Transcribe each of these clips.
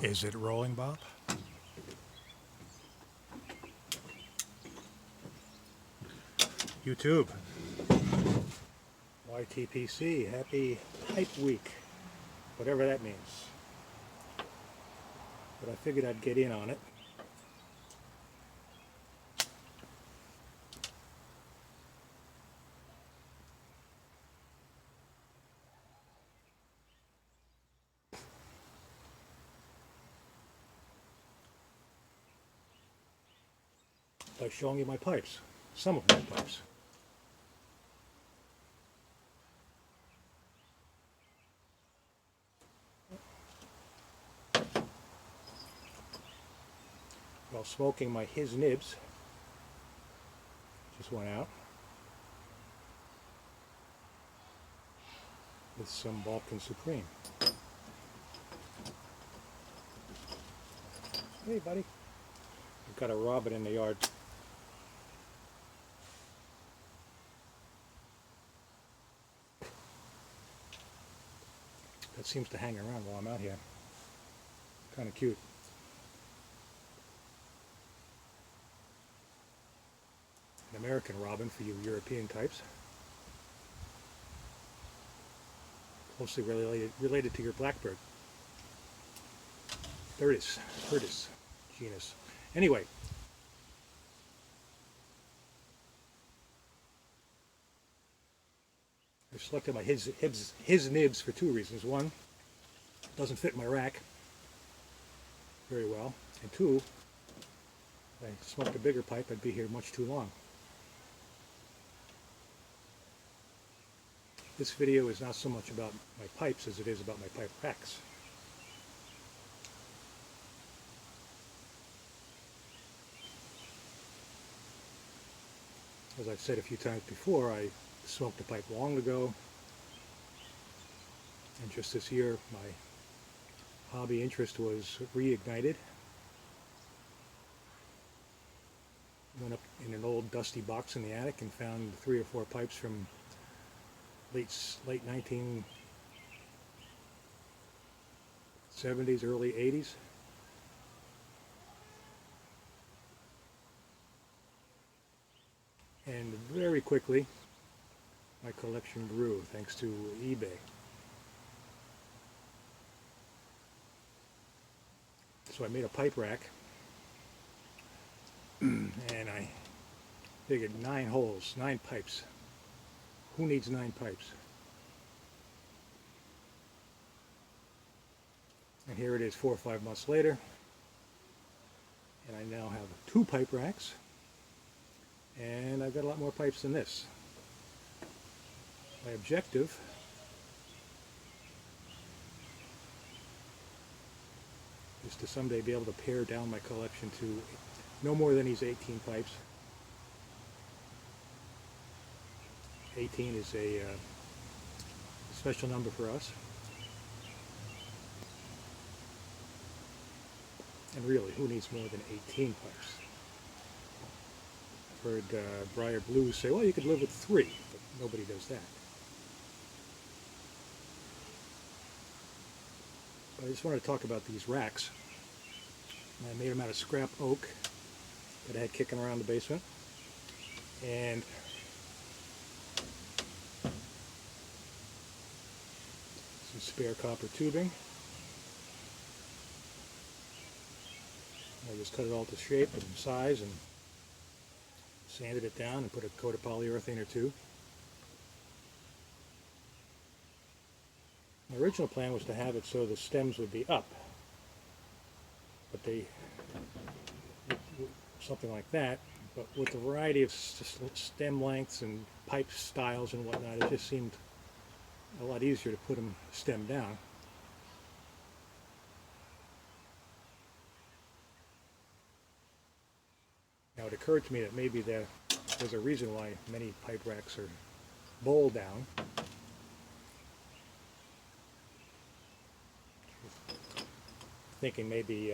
Is it rolling, Bob? YouTube. YTPC, happy pipe week. Whatever that means. But I figured I'd get in on it. By showing you my pipes. Some of my pipes. While smoking my his nibs, just went out with some Balkan Supreme. Hey buddy, I've got a robin in the yard. That seems to hang around while I'm out here. Kind of cute. An American robin for you European types. Closely related to your blackbird. Thurtis genus. Anyway, I selected my his nibs for two reasons. One, it doesn't fit my rack very well, and two, if I smoked a bigger pipe, I'd be here much too long. This video is not so much about my pipes as it is about my pipe racks. As I've said a few times before, I smoked a pipe long ago, and just this year my hobby interest was reignited. Went up in an old dusty box in the attic and found 3 or 4 pipes from late 1970s, early 80s. And very quickly my collection grew thanks to eBay. So I made a pipe rack and I figured 9 holes, 9 pipes. Who needs 9 pipes? And here it is 4 or 5 months later, and I now have 2 pipe racks, and I've got a lot more pipes than this. My objective is to someday be able to pare down my collection to no more than these 18 pipes. 18 is a special number for us. And really, who needs more than 18 pipes? I've heard Briar Blues say, well, you could live with 3, but nobody does that. But I just wanted to talk about these racks. I made them out of scrap oak that I had kicking around the basement. And some spare copper tubing. I just cut it all to shape and size and sanded it down and put a coat of polyurethane or 2. My original plan was to have it so the stems would be up, but something like that, but with the variety of stem lengths and pipe styles and whatnot, it just seemed a lot easier to put them stem down. Now it occurred to me that maybe there's a reason why many pipe racks are bowl down. Thinking maybe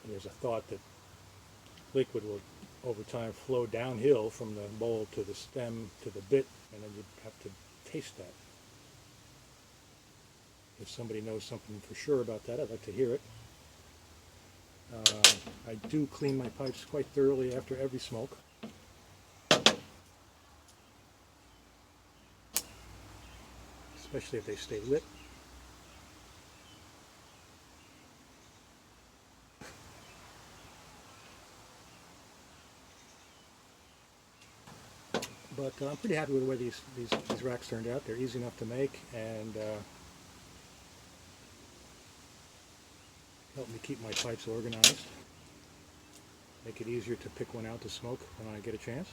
there's a thought that liquid will over time flow downhill from the bowl to the stem to the bit, and then you'd have to taste that. If somebody knows something for sure about that, I'd like to hear it. I do clean my pipes quite thoroughly after every smoke. Especially if they stay lit. But I'm pretty happy with the way these racks turned out. They're easy enough to make and help me keep my pipes organized. Make it easier to pick one out to smoke when I get a chance.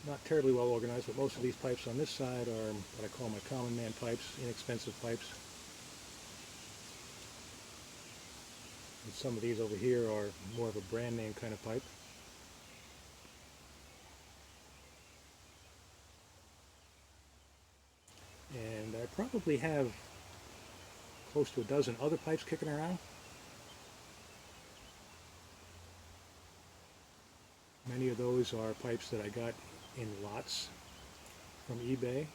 Not terribly well organized, but most of these pipes on this side are what I call my common man pipes, inexpensive pipes. And some of these over here are more of a brand name kind of pipe. And I probably have close to a dozen other pipes kicking around. Many of those are pipes that I got in lots from eBay.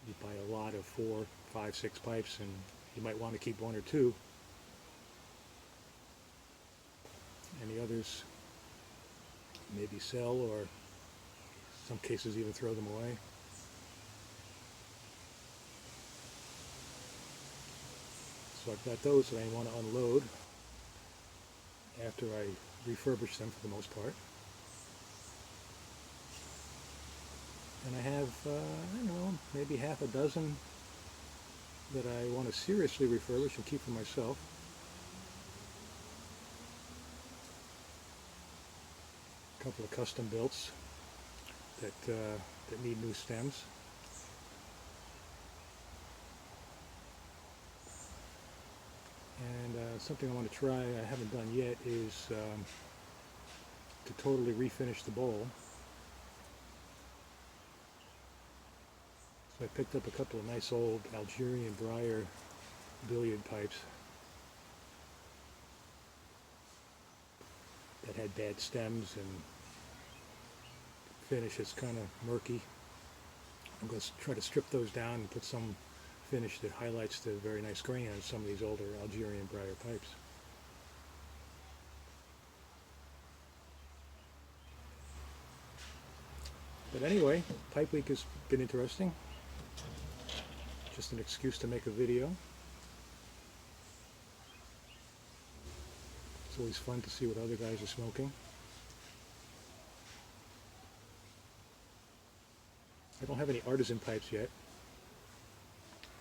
You buy a lot of 4, 5, 6 pipes and you might want to keep 1 or 2. And the others maybe sell, or in some cases even throw them away. So I've got those that I want to unload after I refurbish them for the most part. And I have, I don't know, maybe half a dozen that I want to seriously refurbish and keep for myself. A couple of custom builds that need new stems. And something I want to try, I haven't done yet, is to totally refinish the bowl. So I picked up a couple of nice old Algerian briar billiard pipes that had bad stems and finish is kind of murky. I'm going to try to strip those down and put some finish that highlights the very nice grain on some of these older Algerian briar pipes. But anyway, Pipe Week has been interesting. Just an excuse to make a video. It's always fun to see what other guys are smoking. I don't have any artisan pipes yet.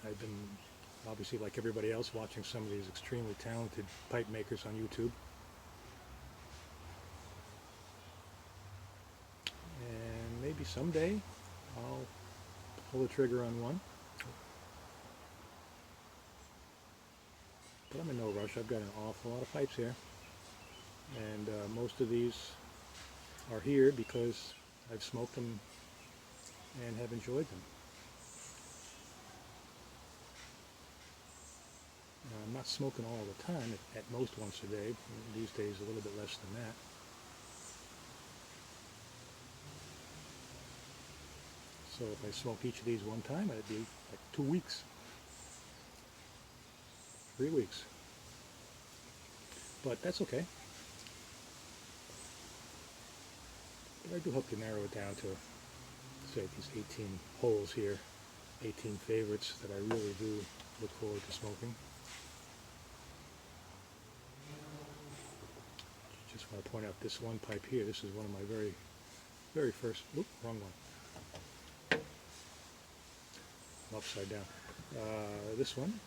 I've been, obviously like everybody else, watching some of these extremely talented pipe makers on YouTube. And maybe someday I'll pull the trigger on one. But I'm in no rush. I've got an awful lot of pipes here. And most of these are here because I've smoked them and have enjoyed them. I'm not smoking all the time, at most once a day. These days a little bit less than that. So if I smoke each of these one time, it'd be like 2 weeks. 3 weeks. But that's okay. But I do hope to narrow it down to, say, these 18 holes here, 18 favorites that I really do look forward to smoking. Just want to point out this one pipe here. This is one of my very first, whoop, wrong one. I'm upside down. This one,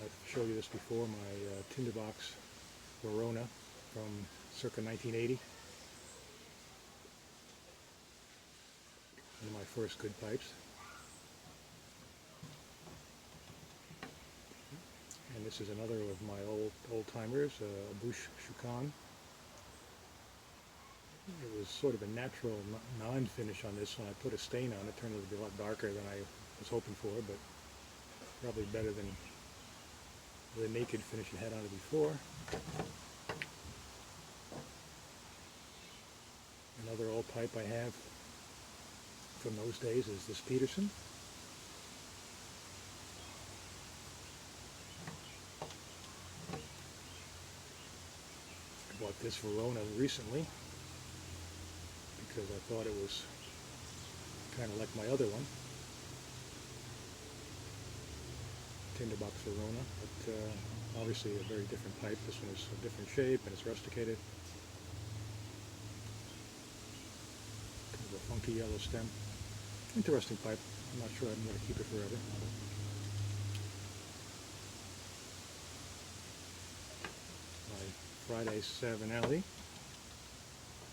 I've showed you this before, my tinderbox Verona from circa 1980. One of my first good pipes. And this is another of my old timers, Bouche Choucan. It was sort of a natural non-finish on this one. I put a stain on it. Turned out to be a lot darker than I was hoping for, but probably better than the naked finish it had on it before. Another old pipe I have from those days is this Peterson. I bought this Verona recently because I thought it was kind of like my other one, Tinderbox Verona, but obviously a very different pipe. This one is a different shape and it's rusticated. Kind of a funky yellow stem. Interesting pipe. I'm not sure I'm going to keep it forever. My Friday 7 alley.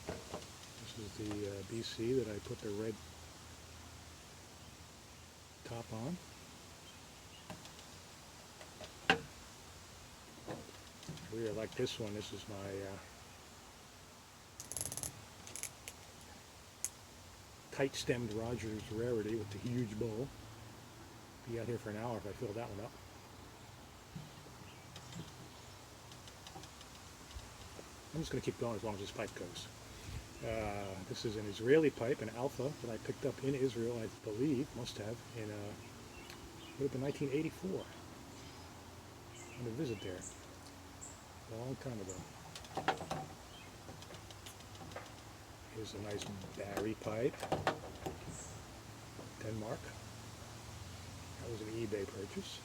This is the BC that I put the red top on. I really like this one. This is my tight-stemmed Rogers Rarity with the huge bowl. Be out here for an hour if I fill that one up. I'm just going to keep going as long as this pipe goes. This is an Israeli pipe, an Alpha, that I picked up in Israel, I believe, must have, in would have been 1984. On a visit there. A long time ago. Here's a nice Barry pipe. Denmark. That was an eBay purchase.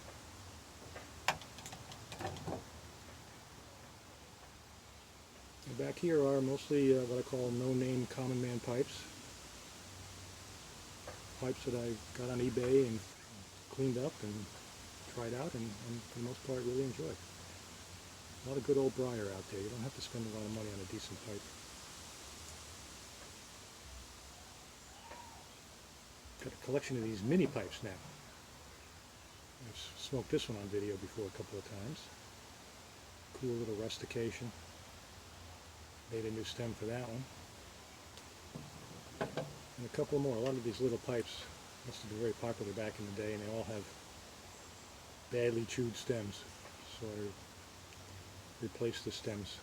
And back here are mostly what I call no-name common man pipes. Pipes that I got on eBay and cleaned up and tried out and for the most part really enjoyed. A lot of good old briar out there. You don't have to spend a lot of money on a decent pipe. Got a collection of these mini pipes now. I've smoked this one on video before a couple of times. Cool little rustication. Made a new stem for that one. And a couple more. A lot of these little pipes must have been very popular back in the day, and they all have badly chewed stems. So I replaced the stems.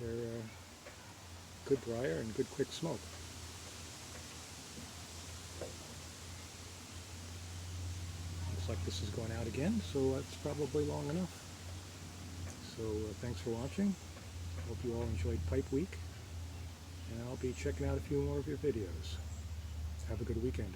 They're good briar and good quick smoke. Looks like this is going out again, so that's probably long enough. So thanks for watching. Hope you all enjoyed Pipe Week, and I'll be checking out a few more of your videos. Have a good weekend.